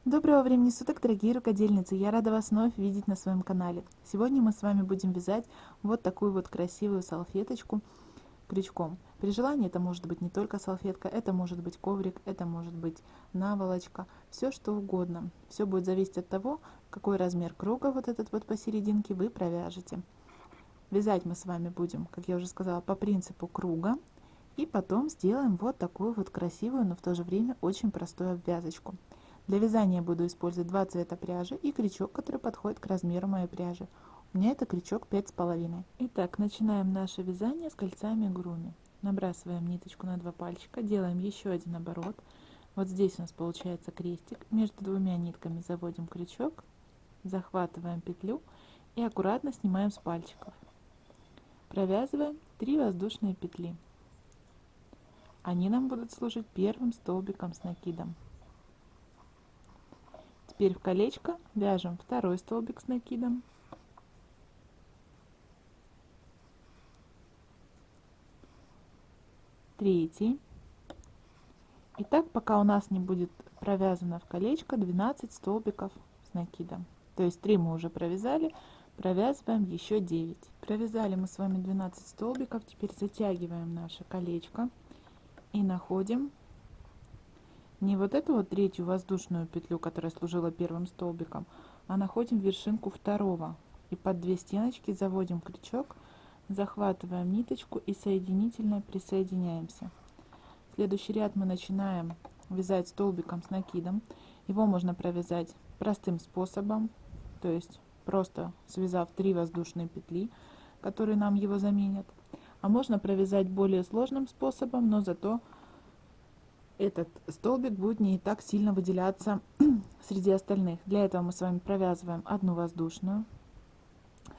Доброго времени суток, дорогие рукодельницы! Я рада вас вновь видеть на своем канале. Сегодня мы с вами будем вязать вот такую вот красивую салфеточку крючком. При желании это может быть не только салфетка, это может быть коврик, это может быть наволочка, все что угодно. Все будет зависеть от того, какой размер круга вот этот вот посерединке вы провяжете. Вязать мы с вами будем, как я уже сказала, по принципу круга. И потом сделаем вот такую вот красивую, но в то же время очень простую обвязочку. Для вязания буду использовать два цвета пряжи и крючок, который подходит к размеру моей пряжи. У меня это крючок 5,5. Итак, начинаем наше вязание с кольцами гуруми. Набрасываем ниточку на два пальчика, делаем еще один оборот. Вот здесь у нас получается крестик. Между двумя нитками заводим крючок, захватываем петлю и аккуратно снимаем с пальчиков. Провязываем 3 воздушные петли. Они нам будут служить первым столбиком с накидом. Теперь в колечко вяжем второй столбик с накидом. Третий. И так, пока у нас не будет провязано в колечко 12 столбиков с накидом. То есть 3 мы уже провязали, провязываем еще 9. Провязали мы с вами 12 столбиков, теперь затягиваем наше колечко и находим не вот эту вот третью воздушную петлю, которая служила первым столбиком, а находим вершинку второго. И под 2 стеночки заводим крючок, захватываем ниточку и соединительно присоединяемся. Следующий ряд мы начинаем вязать столбиком с накидом. Его можно провязать простым способом, то есть просто связав 3 воздушные петли, которые нам его заменят. А можно провязать более сложным способом, но зато этот столбик будет не так сильно выделяться среди остальных. Для этого мы с вами провязываем одну воздушную,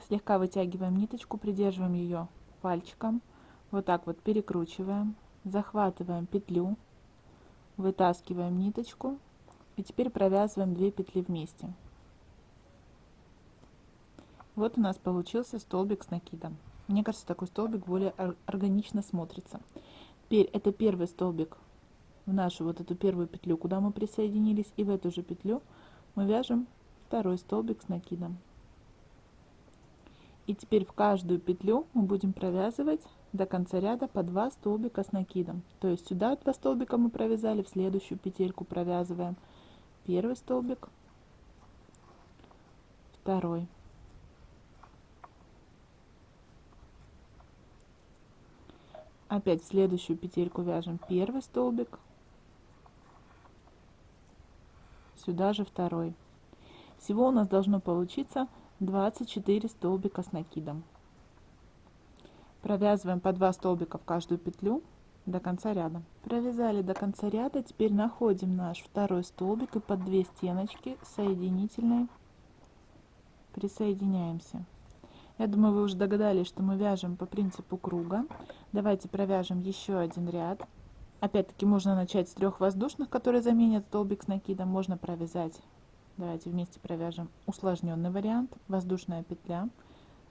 слегка вытягиваем ниточку, придерживаем ее пальчиком, вот так вот перекручиваем, захватываем петлю, вытаскиваем ниточку и теперь провязываем 2 петли вместе. Вот у нас получился столбик с накидом. Мне кажется, такой столбик более органично смотрится. Теперь это первый столбик в нашу вот эту первую петлю, куда мы присоединились, и в эту же петлю мы вяжем второй столбик с накидом. И теперь в каждую петлю мы будем провязывать до конца ряда по 2 столбика с накидом. То есть сюда 2 столбика мы провязали, в следующую петельку провязываем первый столбик, второй, опять в следующую петельку вяжем первый столбик, сюда же второй. Всего у нас должно получиться 24 столбика с накидом. Провязываем по 2 столбика в каждую петлю до конца ряда. Провязали до конца ряда, теперь находим наш второй столбик и под 2 стеночки соединительной присоединяемся. Я думаю, вы уже догадались, что мы вяжем по принципу круга. Давайте провяжем еще один ряд. Опять-таки можно начать с 3 воздушных, которые заменят столбик с накидом. Можно провязать, давайте вместе провяжем усложненный вариант. Воздушная петля,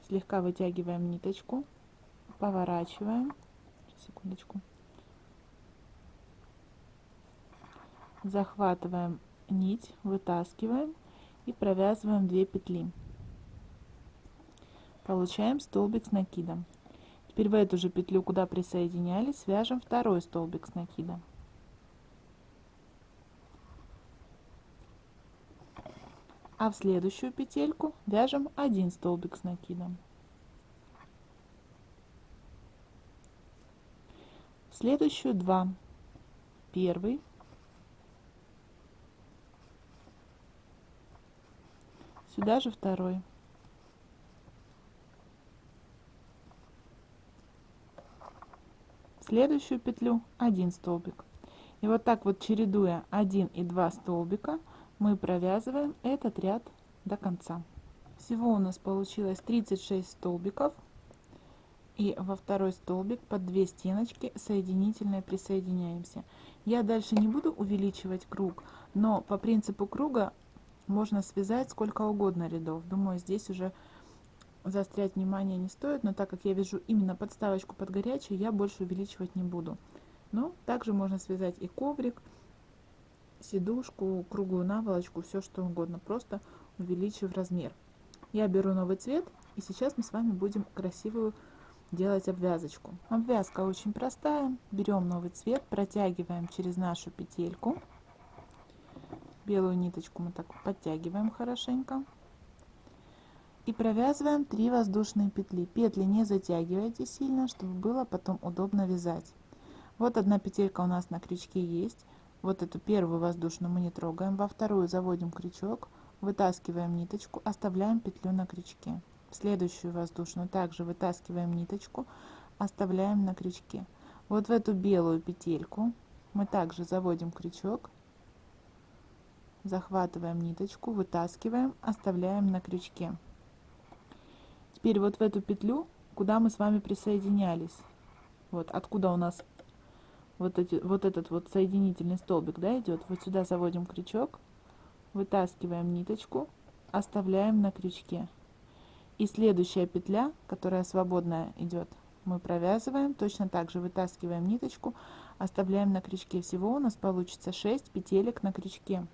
слегка вытягиваем ниточку, поворачиваем, секундочку, захватываем нить, вытаскиваем и провязываем 2 петли. Получаем столбик с накидом. Теперь в эту же петлю, куда присоединялись, свяжем второй столбик с накидом. А в следующую петельку вяжем 1 столбик с накидом. В следующую 2. Первый, сюда же второй. В следующую петлю 1 столбик. И вот так вот, чередуя 1 и 2 столбика, мы провязываем этот ряд до конца. Всего у нас получилось 36 столбиков. И во второй столбик под 2 стеночки соединительные присоединяемся. Я дальше не буду увеличивать круг, но по принципу круга можно связать сколько угодно рядов. Думаю, здесь уже заострять внимание не стоит, но так как я вяжу именно подставочку под горячую, я больше увеличивать не буду. Но также можно связать и коврик, сидушку, круглую наволочку, все что угодно, просто увеличив размер. Я беру новый цвет, и сейчас мы с вами будем красивую делать обвязочку. Обвязка очень простая. Берем новый цвет, протягиваем через нашу петельку. Белую ниточку мы так подтягиваем хорошенько. И провязываем 3 воздушные петли. Петли не затягивайте сильно, чтобы было потом удобно вязать. Вот одна петелька у нас на крючке есть. Вот эту первую воздушную мы не трогаем. Во вторую заводим крючок, вытаскиваем ниточку, оставляем петлю на крючке. В следующую воздушную также вытаскиваем ниточку, оставляем на крючке. Вот в эту белую петельку мы также заводим крючок, захватываем ниточку, вытаскиваем, оставляем на крючке. Теперь вот в эту петлю, куда мы с вами присоединялись, вот откуда у нас вот этот вот соединительный столбик, да, идет, вот сюда заводим крючок, вытаскиваем ниточку, оставляем на крючке. И следующая петля, которая свободная идет, мы провязываем, точно так же вытаскиваем ниточку, оставляем на крючке. Всего у нас получится 6 петелек на крючке.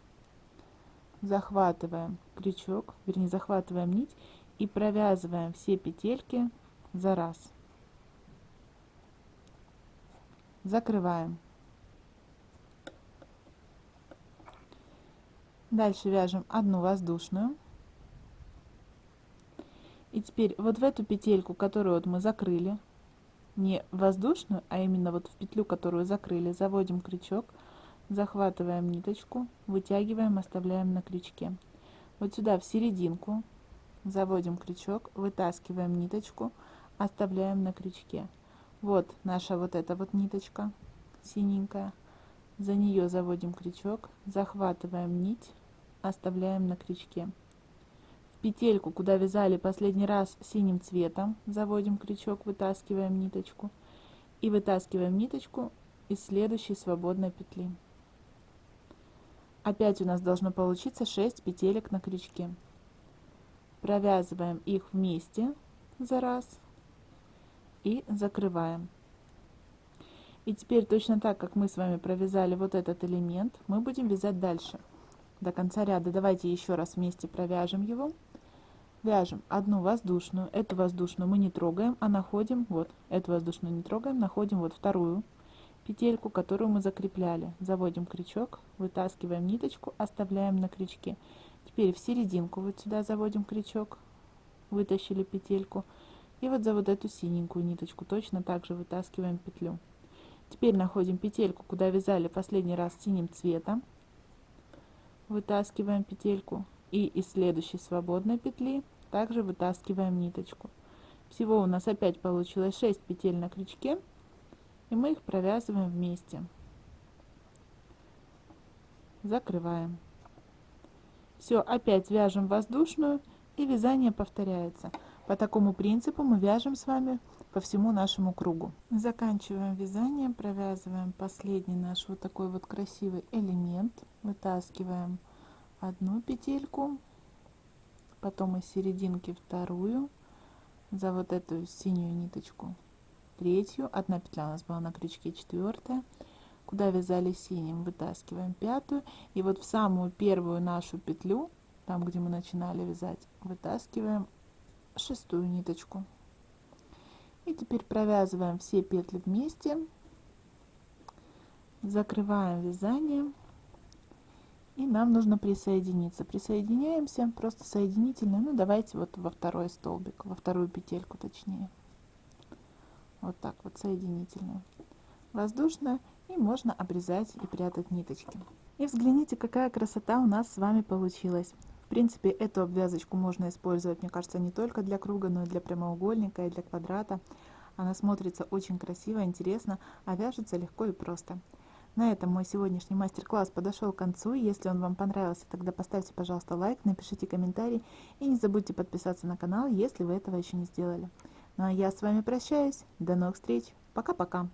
Захватываем крючок, вернее захватываем нить и провязываем все петельки за раз. Закрываем. Дальше вяжем одну воздушную. И теперь вот в эту петельку, которую вот мы закрыли, не воздушную, а именно вот в петлю, которую закрыли, заводим крючок, захватываем ниточку, вытягиваем, оставляем на крючке. Вот сюда в серединку заводим крючок, вытаскиваем ниточку, оставляем на крючке. Вот наша вот эта вот ниточка синенькая, за нее заводим крючок, захватываем нить, оставляем на крючке. В петельку, куда вязали последний раз синим цветом, заводим крючок, вытаскиваем ниточку и вытаскиваем ниточку из следующей свободной петли. Опять у нас должно получиться 6 петелек на крючке. Провязываем их вместе за раз и закрываем. И теперь точно так, как мы с вами провязали вот этот элемент, мы будем вязать дальше до конца ряда. Давайте еще раз вместе провяжем его. Вяжем одну воздушную, эту воздушную мы не трогаем, а находим, вот эту воздушную не трогаем, находим вот вторую петельку, которую мы закрепляли. Заводим крючок, вытаскиваем ниточку, оставляем на крючке. Теперь в серединку вот сюда заводим крючок, вытащили петельку, и вот за вот эту синенькую ниточку точно так же вытаскиваем петлю. Теперь находим петельку, куда вязали последний раз синим цветом, вытаскиваем петельку и из следующей свободной петли также вытаскиваем ниточку. Всего у нас опять получилось 6 петель на крючке, и мы их провязываем вместе. Закрываем. Все, опять вяжем воздушную, и вязание повторяется. По такому принципу мы вяжем с вами по всему нашему кругу. Заканчиваем вязание, провязываем последний наш вот такой вот красивый элемент, вытаскиваем одну петельку, потом из серединки вторую, за вот эту синюю ниточку третью, одна петля у нас была на крючке, четвертая, куда вязали синим, вытаскиваем пятую, и вот в самую первую нашу петлю, там где мы начинали вязать, вытаскиваем шестую ниточку. И теперь провязываем все петли вместе, закрываем вязание, и нам нужно присоединиться. Присоединяемся просто соединительно, ну давайте вот во второй столбик, во вторую петельку точнее. Вот так вот соединительную. Воздушная, и можно обрезать и прятать ниточки. И взгляните, какая красота у нас с вами получилась. В принципе, эту обвязочку можно использовать, мне кажется, не только для круга, но и для прямоугольника, и для квадрата. Она смотрится очень красиво, интересно, а вяжется легко и просто. На этом мой сегодняшний мастер-класс подошел к концу. Если он вам понравился, тогда поставьте, пожалуйста, лайк, напишите комментарий и не забудьте подписаться на канал, если вы этого еще не сделали. Ну а я с вами прощаюсь. До новых встреч. Пока-пока.